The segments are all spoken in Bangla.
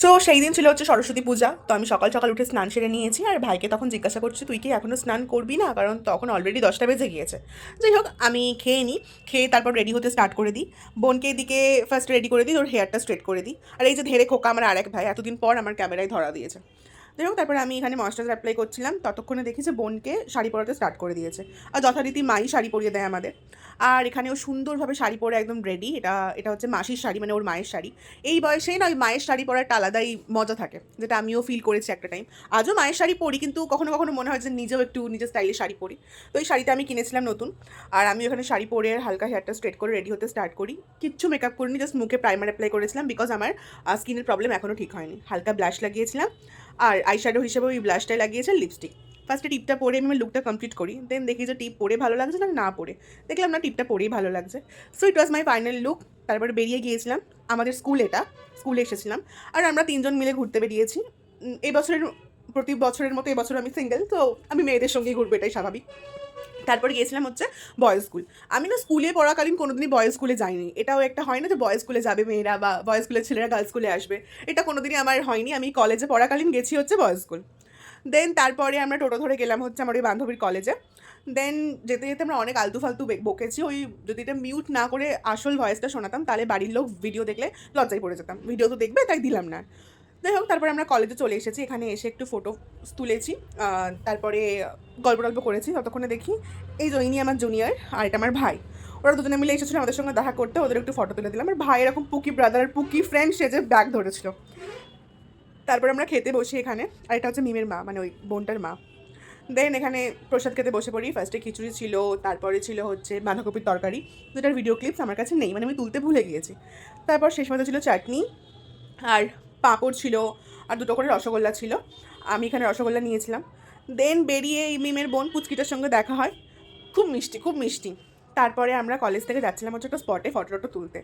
সো সেই দিন ছিল হচ্ছে সরস্বতী পূজা। তো আমি সকাল সকাল উঠে স্নান সেরে নিয়েছি, আর ভাইকে তখন জিজ্ঞাসা করছি তুই কি এখনও স্নান করবি না, কারণ তখন অলরেডি 10টা বেজে গিয়েছে। যাই হোক, আমি খেয়ে নিই, খেয়ে তারপর রেডি হতে স্টার্ট করে দিই। বোনকে এদিকে ফার্স্ট রেডি করে দিই, ওর হেয়ারটা স্ট্রেট করে দিই। আর এই যে ধেরে খোকা আমার আরেক ভাই এতদিন পর আমার ক্যামেরায় ধরা দিয়েছে। যাই হোক, তারপরে আমি এখানে ময়েশ্চারাইজার অ্যাপ্লাই করছিলাম, ততক্ষণে দেখি যে বোনকে শাড়ি পরাতে স্টার্ট করে দিয়েছে। আর যথারীতি মাই শাড়ি পরিয়ে দেয় আমাদের। আর এখানেও সুন্দরভাবে শাড়ি পরে একদম রেডি। এটা এটা হচ্ছে মাসির শাড়ি, মানে ওর মায়ের শাড়ি। এই বয়সেই না ওই মায়ের শাড়ি পরার একটা আলাদাই মজা থাকে, যেটা আমিও ফিল করেছি একটা টাইম। আজও মায়ের শাড়ি পরি, কিন্তু কখনো কখনো মনে হয় যে নিজেও একটু নিজের স্টাইলে শাড়ি পরি। তো এই শাড়িটা আমি কিনেছিলাম নতুন। আর আমি ওখানে শাড়ি পরে হালকা হেয়ারটা স্ট্রেট করে রেডি হতে স্টার্ট করি। কিচ্ছু মেকআপ করিনি, জাস্ট মুখে প্রাইমার অ্যাপ্লাই করেছিলাম, বিকজ আমার স্কিনের প্রবলেম এখনও ঠিক হয়নি। হালকা ব্লাশ লাগিয়েছিলাম, আর আইশ্যাডো হিসেবে ওই ব্লাশটাই লাগিয়েছে, লিপস্টিক। ফার্স্টে টিপটা পরে আমি লুকটা কমপ্লিট করি, দেন দেখি যে টিপ পরে ভালো লাগছে না পরে। দেখলাম না, টিপটা পরেই ভালো লাগছে। So it was my final look. তারপরে বেরিয়ে গিয়েছিলাম আমাদের স্কুলে এসেছিলাম। আর আমরা 3জন মিলে ঘুরতে বেরিয়েছি। এই বছরের প্রতি বছরের মতো এবছর আমি সিঙ্গেল, তো আমি মেয়েদের সঙ্গেই ঘুরবো, এটাই স্বাভাবিক। তারপরে গিয়েছিলাম হচ্ছে বয়েজ স্কুল। আমি না স্কুলে পড়াকালীন কোনোদিনই বয়েজ স্কুলে যাইনি। এটাও একটা হয় না যে বয়েজ স্কুলে যাবে মেয়েরা, বা বয়েজ স্কুলের ছেলেরা গার্লস স্কুলে আসবে। এটা কোনোদিনই আমার হয়নি। আমি কলেজে পড়াকালীন গেছি হচ্ছে বয়েজ স্কুল। দেন তারপরে আমরা টোটো ধরে গেলাম হচ্ছে আমার ওই বান্ধবীর কলেজে। দেন যেতে যেতে আমরা অনেক আলতু ফালতু বকেছি। ওই যদি এটা মিউট না করে আসল ভয়েসটা শোনাতাম, তাহলে বাড়ির লোক ভিডিও দেখলে লজ্জায় পড়ে যেতাম। ভিডিও তো দেখবে, তাই দিলাম না। যাই হোক, তারপরে আমরা কলেজে চলে এসেছি। এখানে এসে একটু ফটো তুলেছি, তারপরে গল্প টল্প করেছি। ততক্ষণে দেখি এই যে ইনি আমার জুনিয়র, আর এটা আমার ভাই। ওরা দুজনে মিলে এসেছিলো আমাদের সঙ্গে দেখা করতে, ওদের একটু ফটো তুলে দিলাম। আমার ভাই এরকম পুকি ব্রাদার আর পুকি ফ্রেন্ড সেজে ব্যাগ ধরেছিল। তারপর আমরা খেতে বসি এখানে। আর এটা হচ্ছে মিমের মা, মানে ওই বোনটার মা। দেন এখানে প্রসাদ খেতে বসে পড়ি। ফার্স্টে খিচুড়ি ছিল, তারপরে ছিল হচ্ছে বাঁধাকপির তরকারি, যেটার ভিডিও ক্লিপস আমার কাছে নেই, মানে আমি তুলতে ভুলে গিয়েছি। তারপর শেষ মতো ছিল চাটনি, আর পাঁপড় ছিল, আর দুটো করে রসগোল্লা ছিল। আমি এখানে রসগোল্লা নিয়েছিলাম। দেন বেরিয়ে এই মিমের বোন পুচকিটার সঙ্গে দেখা হয়। খুব মিষ্টি, খুব মিষ্টি। তারপরে আমরা কলেজ থেকে যাচ্ছিলাম হচ্ছে একটা স্পটে ফটো টটো তুলতে।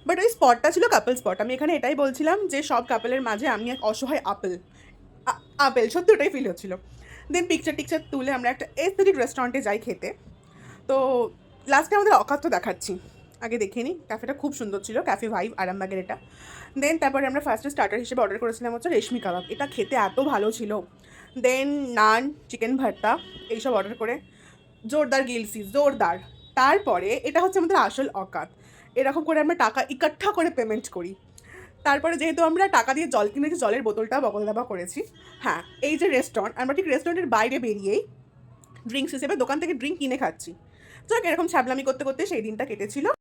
বাট ওই স্পটটা ছিল কাপল স্পট। আমি এখানে এটাই বলছিলাম যে সব কাপলের মাঝে আমি এক অসহায় আপেল, সত্যি ওটাই ফিল হচ্ছিল। দেন পিকচার টিকচার তুলে আমরা একটা এস্থেটিক রেস্টুরেন্টে যাই খেতে। তো লাস্টে আমাদের অকাত্য দেখাচ্ছি, আগে দেখে নিই। ক্যাফেটা খুব সুন্দর ছিল, ক্যাফে ভাইব, আরামবাগের এটা। দেন তারপরে আমরা ফার্স্টে স্টার্টার হিসেবে অর্ডার করেছিলাম হচ্ছে রেশমি কাবাব। এটা খেতে এত ভালো ছিল। দেন নান, চিকেন ভর্তা, এইসব অর্ডার করে জোরদার গিলসি, জোরদার। তারপরে এটা হচ্ছে আমাদের আসল অকাত। এরকম করে আমরা টাকা ইকট্ঠা করে পেমেন্ট করি। তারপরে যেহেতু আমরা টাকা দিয়ে জল কিনেছি, জলের বোতলটা বগল দাবা করেছি। হ্যাঁ, এই যে রেস্টুরেন্ট, আমরা ঠিক রেস্টুরেন্টের বাইরে বেরিয়েই ড্রিঙ্কস হিসেবে দোকান থেকে ড্রিঙ্ক কিনে খাচ্ছি। তো এরকম ছ্যাবলামি করতে করতে সেই দিনটা কেটেছিল।